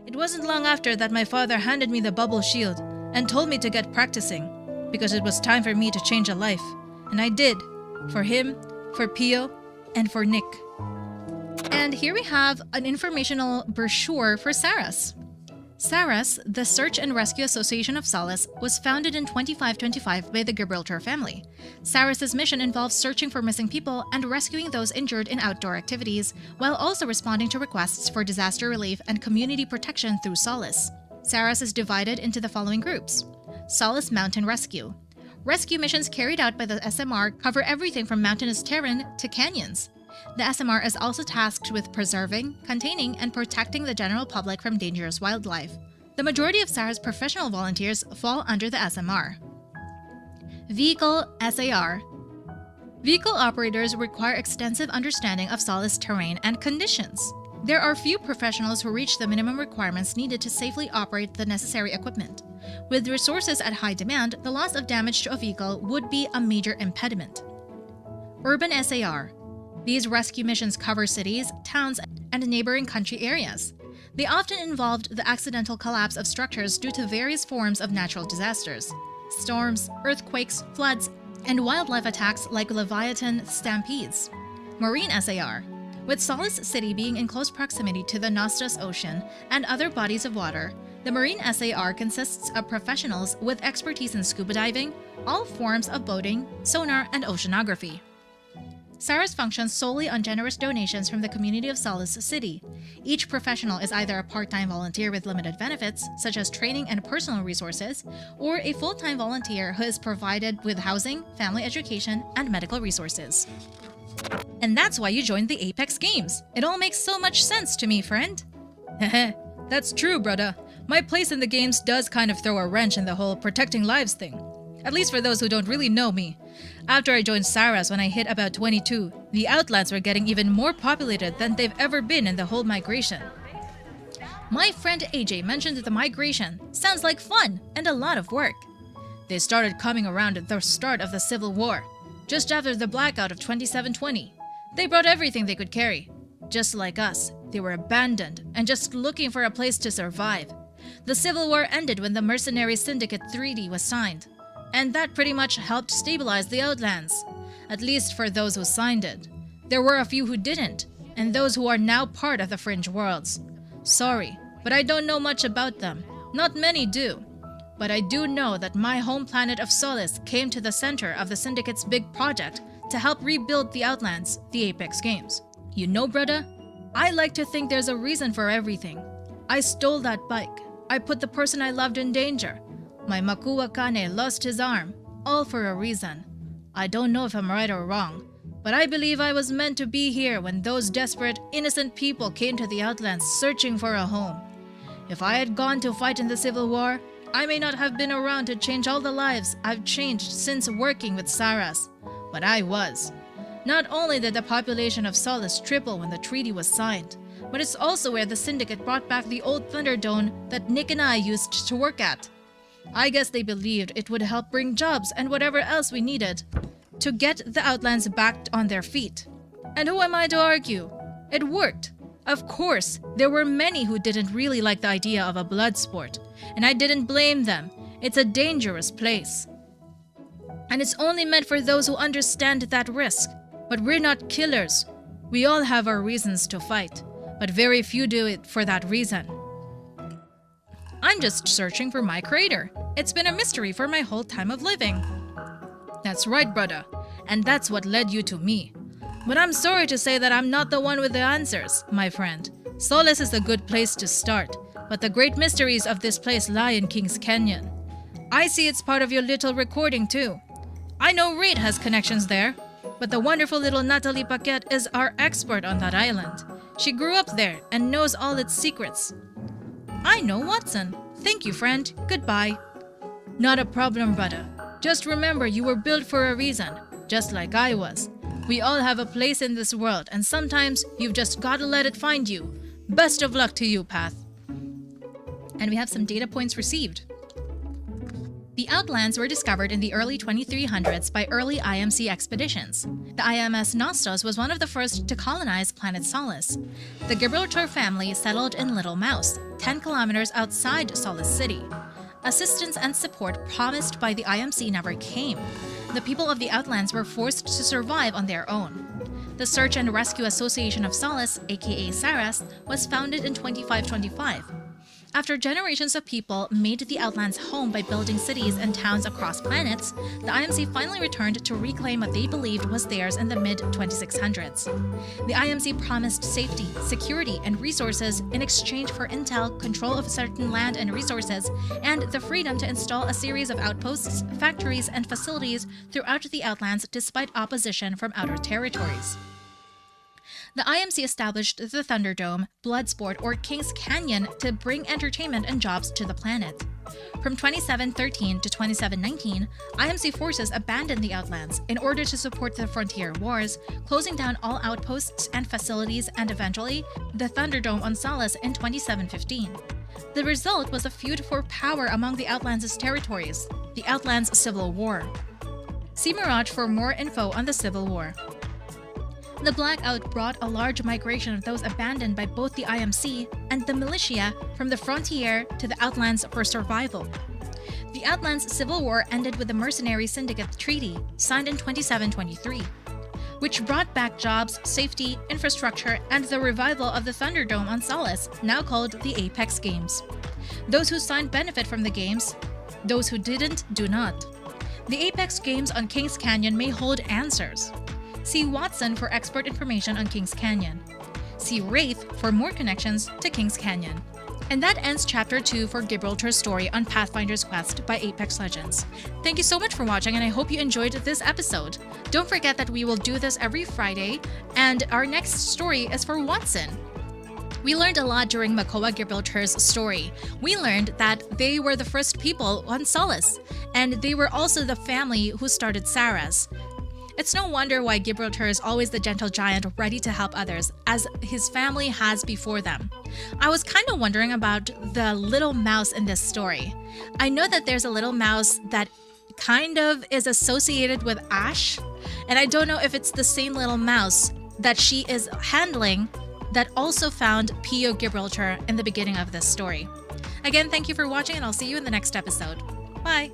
It wasn't long after that my father handed me the bubble shield and told me to get practicing, because it was time for me to change a life. And I did. For him, for Pio, and for Nick. And here we have an informational brochure for Saras. Saras, the Search and Rescue Association of Solace, was founded in 2525 by the Gibraltar family. Saras's mission involves searching for missing people and rescuing those injured in outdoor activities, while also responding to requests for disaster relief and community protection through Solace. Saras is divided into the following groups. Solace Mountain Rescue. Rescue missions carried out by the SMR cover everything from mountainous terrain to canyons. The SMR is also tasked with preserving, containing, and protecting the general public from dangerous wildlife. The majority of SAR's professional volunteers fall under the SMR. Vehicle SAR. Vehicle operators require extensive understanding of Solace terrain and conditions. There are few professionals who reach the minimum requirements needed to safely operate the necessary equipment. With resources at high demand, the loss of damage to a vehicle would be a major impediment. Urban SAR. These rescue missions cover cities, towns, and neighboring country areas. They often involved the accidental collapse of structures due to various forms of natural disasters: storms, earthquakes, floods, and wildlife attacks like Leviathan stampedes. Marine SAR. With Solace City being in close proximity to the Nostos Ocean and other bodies of water, the Marine SAR consists of professionals with expertise in scuba diving, all forms of boating, sonar, and oceanography. SARAS functions solely on generous donations from the community of Solace City. Each professional is either a part-time volunteer with limited benefits, such as training and personal resources, or a full-time volunteer who is provided with housing, family education, and medical resources. And that's why you joined the Apex Games. It all makes so much sense to me, friend. Heh, that's true, brother. My place in the games does kind of throw a wrench in the whole protecting lives thing. At least for those who don't really know me. After I joined Saras when I hit about 22, the Outlands were getting even more populated than they've ever been in the whole migration. My friend AJ mentioned that the migration sounds like fun and a lot of work. They started coming around at the start of the Civil War, just after the blackout of 2720. They brought everything they could carry. Just like us, they were abandoned and just looking for a place to survive. The Civil War ended when the Mercenary Syndicate Treaty was signed, and that pretty much helped stabilize the Outlands, at least for those who signed it. There were a few who didn't, and those who are now part of the Fringe Worlds. Sorry, but I don't know much about them. Not many do. But I do know that my home planet of Solace came to the center of the Syndicate's big project to help rebuild the Outlands, the Apex Games. You know, brother, I like to think there's a reason for everything. I stole that bike. I put the person I loved in danger. My Makua Kane lost his arm, all for a reason. I don't know if I'm right or wrong, but I believe I was meant to be here when those desperate, innocent people came to the Outlands searching for a home. If I had gone to fight in the Civil War, I may not have been around to change all the lives I've changed since working with Saras, but I was. Not only did the population of Solace triple when the treaty was signed, but it's also where the Syndicate brought back the old Thunderdome that Nick and I used to work at. I guess they believed it would help bring jobs and whatever else we needed to get the Outlands back on their feet. And who am I to argue? It worked. Of course, there were many who didn't really like the idea of a blood sport, and I didn't blame them. It's a dangerous place. And it's only meant for those who understand that risk. But we're not killers. We all have our reasons to fight, but very few do it for that reason. I'm just searching for my creator. It's been a mystery for my whole time of living. That's right, brother. And that's what led you to me. But I'm sorry to say that I'm not the one with the answers, my friend. Solace is a good place to start, but the great mysteries of this place lie in King's Canyon. I see it's part of your little recording too. I know Reed has connections there, but the wonderful little Natalie Paquette is our expert on that island. She grew up there and knows all its secrets. I know Watson. Thank you, friend. Goodbye. Not a problem, brother. Just remember you were built for a reason, just like I was. We all have a place in this world, and sometimes you've just gotta let it find you. Best of luck to you, Path. And we have some data points received. The Outlands were discovered in the early 2300s by early IMC expeditions. The IMS Nostos was one of the first to colonize planet Solace. The Gibraltar family settled in Little Mouse, 10 kilometers outside Solace City. Assistance and support promised by the IMC never came. The people of the Outlands were forced to survive on their own. The Search and Rescue Association of Solace, aka SARAS, was founded in 2525. After generations of people made the Outlands home by building cities and towns across planets, the IMC finally returned to reclaim what they believed was theirs in the mid-2600s. The IMC promised safety, security, and resources in exchange for intel, control of certain land and resources, and the freedom to install a series of outposts, factories, and facilities throughout the Outlands despite opposition from outer territories. The IMC established the Thunderdome, Bloodsport, or Kings Canyon to bring entertainment and jobs to the planet. From 2713 to 2719, IMC forces abandoned the Outlands in order to support the frontier wars, closing down all outposts and facilities and eventually the Thunderdome on Solace in 2715. The result was a feud for power among the Outlands' territories, the Outlands Civil War. See Mirage for more info on the Civil War. The blackout brought a large migration of those abandoned by both the IMC and the militia from the frontier to the Outlands for survival. The Outlands Civil War ended with the Mercenary Syndicate Treaty, signed in 2723, which brought back jobs, safety, infrastructure, and the revival of the Thunderdome on Solace, now called the Apex Games. Those who signed benefit from the games, those who didn't do not. The Apex Games on Kings Canyon may hold answers. See Watson for expert information on Kings Canyon. See Wraith for more connections to Kings Canyon. And that ends Chapter 2 for Gibraltar's story on Pathfinder's Quest by Apex Legends. Thank you so much for watching, and I hope you enjoyed this episode. Don't forget that we will do this every Friday, and our next story is for Watson. We learned a lot during Makoa Gibraltar's story. We learned that they were the first people on Solace, and they were also the family who started SARAS. It's no wonder why Gibraltar is always the gentle giant ready to help others, as his family has before them. I was kind of wondering about the little mouse in this story. I know that there's a little mouse that kind of is associated with Ash, and I don't know if it's the same little mouse that she is handling that also found Pio Gibraltar in the beginning of this story. Again, thank you for watching, and I'll see you in the next episode. Bye!